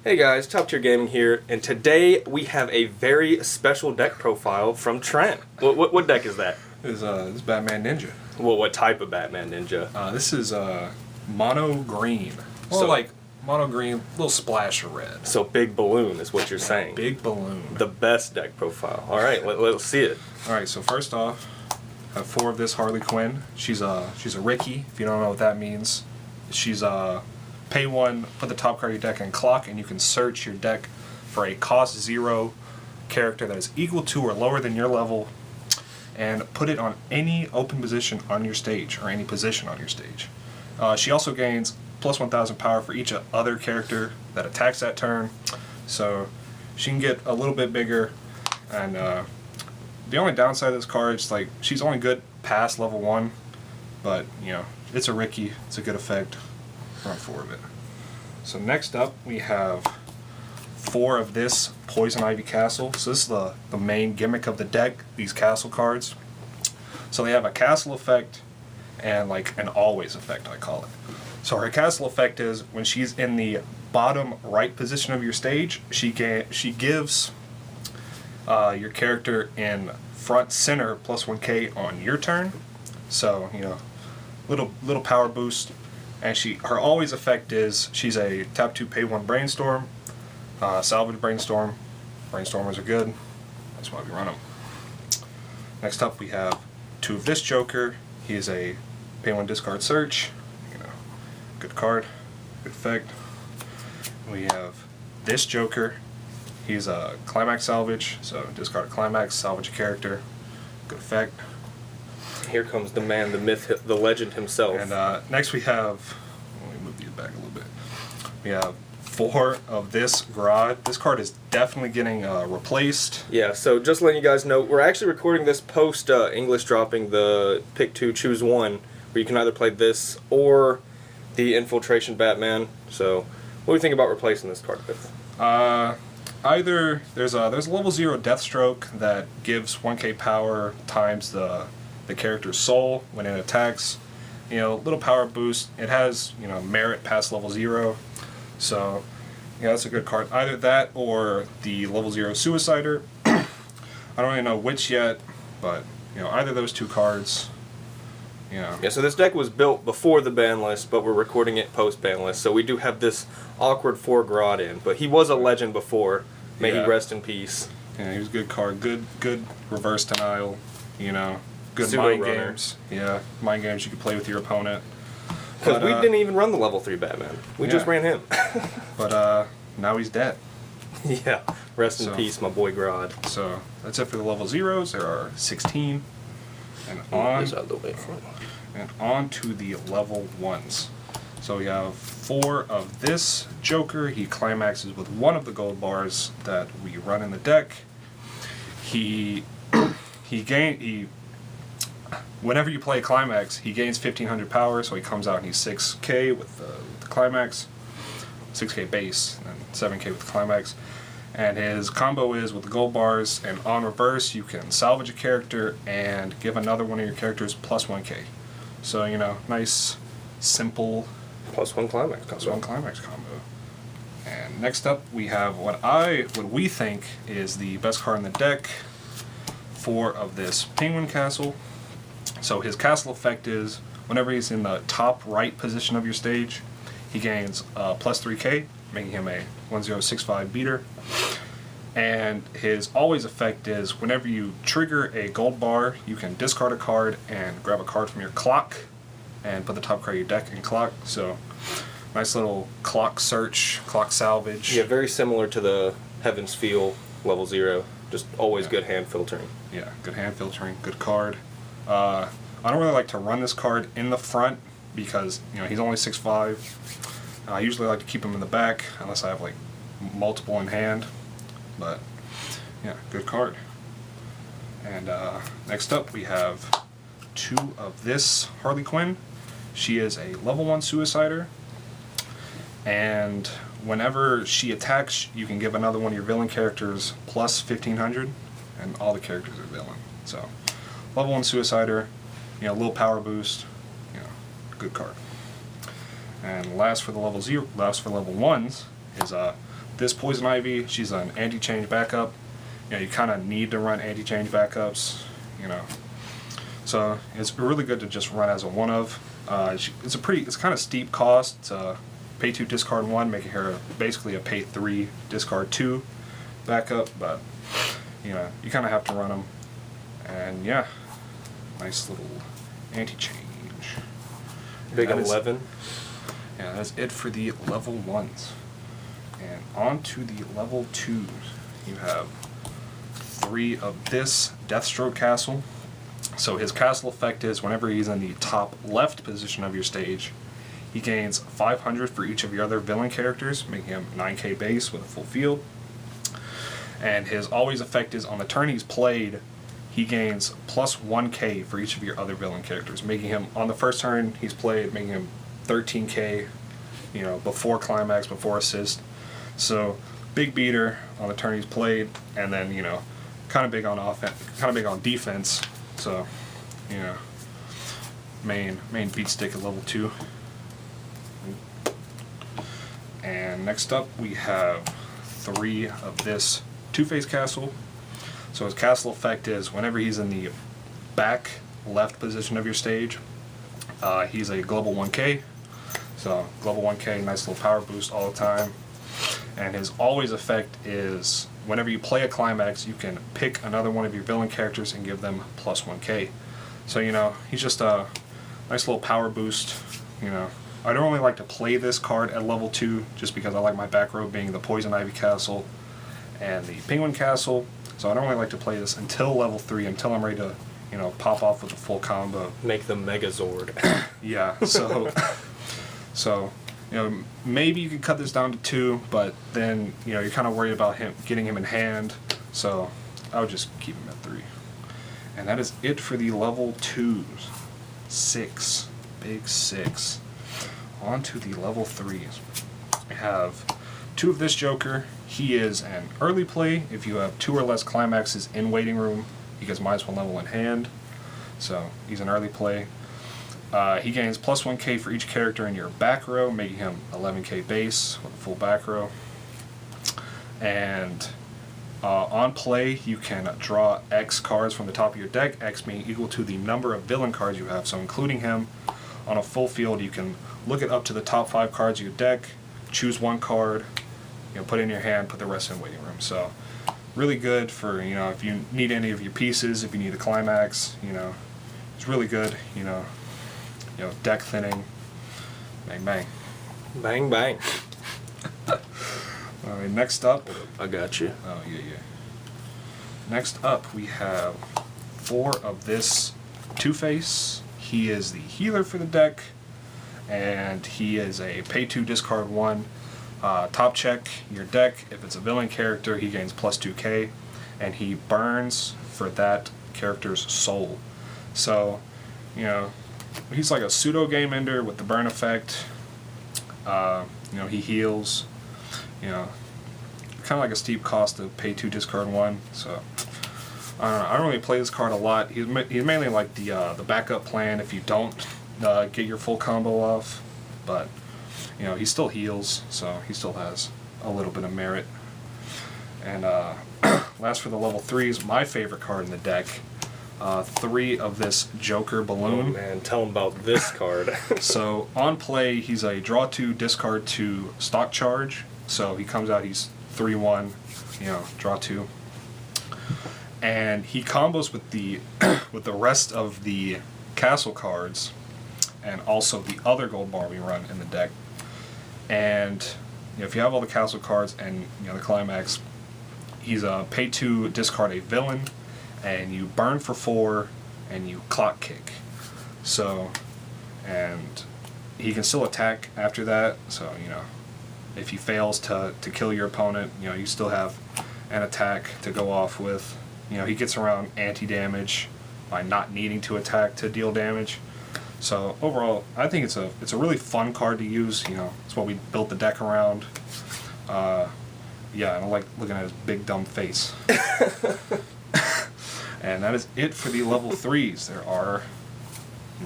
Hey guys, Top Tier Gaming here, and today we have a very special deck profile from Trent. What deck is that? This is Batman Ninja. Well, what type of Batman Ninja? This is mono green. Well, So- like mono green, little splash of red. So Big Balloon is what you're saying. Big balloon. The best deck profile. All right, let's see it. All right, so first off, I have 4 of this Harley Quinn. She's a Ricky. If you don't know what that means, she's pay 1, put the top card of your deck in clock, and you can search your deck for a cost 0 character that is equal to or lower than your level, and put it on any open position on your stage, or any position on your stage. She also gains plus 1,000 power for each other character that attacks that turn, so she can get a little bit bigger. And the only downside of this card is like she's only good past level 1, but you know, it's a Ricky, it's a good effect. Run 4 of it. So next up we have 4 of this Poison Ivy Castle. So this is the main gimmick of the deck, these castle cards. So they have a castle effect and like an always effect, I call it. So her castle effect is when she's in the bottom right position of your stage, she gives your character in front center plus 1k on your turn. So, you know, little power boost. And her always effect is she's a tap 2 pay 1 brainstorm, salvage brainstorm. Brainstormers are good. That's why we run them. Next up we have 2 of this Joker. He is a pay 1 discard search. You know, good card, good effect. We have this Joker. He's a climax salvage, so discard a climax, salvage a character. Good effect. Here comes the man, the myth, the legend himself. And next we have, let me move these back a little bit. We have 4 of this Grodd. This card is definitely getting replaced. Yeah, so just letting you guys know, we're actually recording this post English dropping the pick 2, choose 1, where you can either play this or the Infiltration Batman. So, what do you think about replacing this card with? Either there's a level 0 Deathstroke that gives 1k power times the character's soul when it attacks. You know, little power boost. It has, you know, merit past level 0. So, yeah, that's a good card. Either that or the level 0 Suicider. I don't really know which yet, but, you know, either of those 2 cards, you know. Yeah, so this deck was built before the ban list, but we're recording it post-ban list, so we do have this awkward 4 Grodd in. But he was a legend before. May he rest in peace. Yeah, he was a good card. Good reverse denial, you know. Good Pseudo mind runner. games. Yeah, mind games you can play with your opponent. Because we didn't even run the level 3 Batman. We just ran him. But now he's dead. Yeah, rest in peace, my boy Grodd. So that's it for the level 0s. There are 16. And on to the level 1s. So we have 4 of this Joker. He climaxes with 1 of the gold bars that we run in the deck. Whenever you play Climax, he gains 1,500 power, so he comes out and he's 6k with the Climax, 6k base, and 7k with the Climax. And his combo is with the gold bars, and on reverse, you can salvage a character and give another one of your characters plus 1k. So, you know, nice, simple Plus 1 Climax. plus 1 Climax combo. And next up, we have what we think is the best card in the deck. 4 of this Penguin Castle. So his castle effect is whenever he's in the top right position of your stage, he gains plus 3k, making him a 1065 beater. And his always effect is whenever you trigger a gold bar, you can discard a card and grab a card from your clock and put the top card of your deck in clock. So nice little clock search, clock salvage. Yeah, very similar to the Heaven's Feel level 0. Just always good hand filtering. Yeah, good hand filtering, good card. I don't really like to run this card in the front because, you know, he's only 6'5". I usually like to keep him in the back unless I have like multiple in hand. But yeah, good card. And next up we have 2 of this Harley Quinn. She is a level 1 Suicider, and whenever she attacks, you can give another one of your villain characters plus 1,500, and all the characters are villain. So level 1 Suicider, you know, little power boost, you know, good card. And last for the level 1s is this Poison Ivy, she's an anti-change backup. You know, you kind of need to run anti-change backups, you know. So it's really good to just run as a one of. It's kind of steep cost. It's a pay 2, discard 1, making her basically a pay 3, discard 2 backup. But you know, you kind of have to run them. And yeah, nice little anti-change. Big 11. Yeah, that's it for the level 1s. And on to the level 2s. You have 3 of this Deathstroke Castle. So his castle effect is whenever he's in the top left position of your stage, he gains 500 for each of your other villain characters, making him 9k base with a full field. And his always effect is on the turn he's played, he gains plus 1k for each of your other villain characters, making him, on the first turn he's played, making him 13k, you know, before climax, before assist. So big beater on the turn he's played, and then, you know, kind of big on offense, kind of big on defense. So, you know, main beat stick at level 2. And next up we have 3 of this Two-Face Castle. So his castle effect is whenever he's in the back left position of your stage, he's a global 1k. So global 1k, nice little power boost all the time. And his always effect is whenever you play a climax, you can pick another one of your villain characters and give them plus 1k. So, you know, he's just a nice little power boost. You know, I don't really like to play this card at level 2 just because I like my back row being the Poison Ivy Castle and the Penguin Castle. So I don't really like to play this until level 3, until I'm ready to, you know, pop off with the full combo. Make the Megazord. Yeah, so you know, maybe you could cut this down to 2, but then, you know, you're kind of worried about getting him in hand, so I would just keep him at 3. And that is it for the level 2s. 6. Big 6. On to the level 3s. We have 2 of this Joker. He is an early play. If you have 2 or less climaxes in waiting room, he gets -1 level in hand. So he's an early play. He gains plus 1k for each character in your back row, making him 11k base with a full back row. And on play, you can draw X cards from the top of your deck, X being equal to the number of villain cards you have. So including him, on a full field, you can look it up to the top 5 cards of your deck, choose 1 card, you know, put it in your hand, put the rest in waiting room. So really good for, you know, if you need any of your pieces, if you need a climax, you know, it's really good, you know, deck thinning, bang bang. Bang, bang. Alright, next up. I got you. Oh, yeah. Next up, we have 4 of this Two-Face. He is the healer for the deck, and he is a pay 2, discard 1. Top check your deck. If it's a villain character, he gains plus 2k, and he burns for that character's soul. So, you know, he's like a pseudo game ender with the burn effect. You know, he heals. You know, kind of like a steep cost to pay 2, discard 1. So I don't know. I don't really play this card a lot. He's mainly like the backup plan if you don't get your full combo off. But you know, he still heals, so he still has a little bit of merit. And last for the level 3s, my favorite card in the deck. 3 of this Joker Balloon. Oh man, tell him about this card. So on play, he's a draw 2, discard 2 stock charge. So he comes out, he's 3/1, you know, draw 2, and he combos with the with the rest of the castle cards, and also the other gold bar we run in the deck. And you know, if you have all the castle cards and, you know, the climax, he's a pay 2, discard a villain, and you burn for 4, and you clock kick. So, and he can still attack after that. So, you know, if he fails to kill your opponent, you know, you still have an attack to go off with. You know, he gets around anti-damage by not needing to attack to deal damage. So overall, I think it's a really fun card to use. You know, it's what we built the deck around. Yeah, and I like looking at his big dumb face. And that is it for the level 3s. There are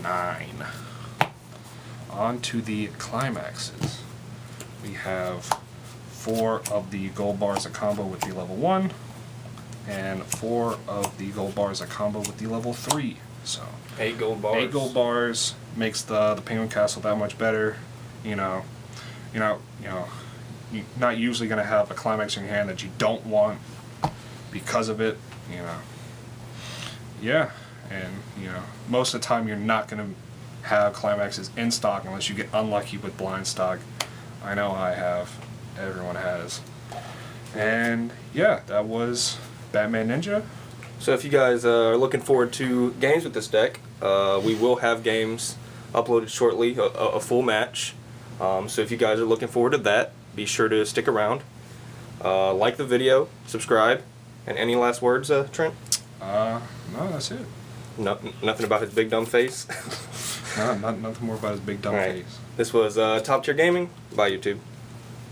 9. On to the climaxes. We have 4 of the gold bars a combo with the level 1, and 4 of the gold bars a combo with the level 3. So 8 gold bars. 8 gold bars makes the Penguin Castle that much better. You're not usually gonna have a climax in your hand that you don't want because of it. Yeah, and most of the time you're not gonna have climaxes in stock unless you get unlucky with blind stock. I know I have. Everyone has. And yeah, that was Batman Ninja. So if you guys are looking forward to games with this deck, we will have games uploaded shortly, a full match. So if you guys are looking forward to that, be sure to stick around. Like the video, subscribe, and any last words, Trent? No, that's it. Nothing about his big dumb face? Nothing more about his big dumb face. This was Top Tier Gaming. Bye, YouTube.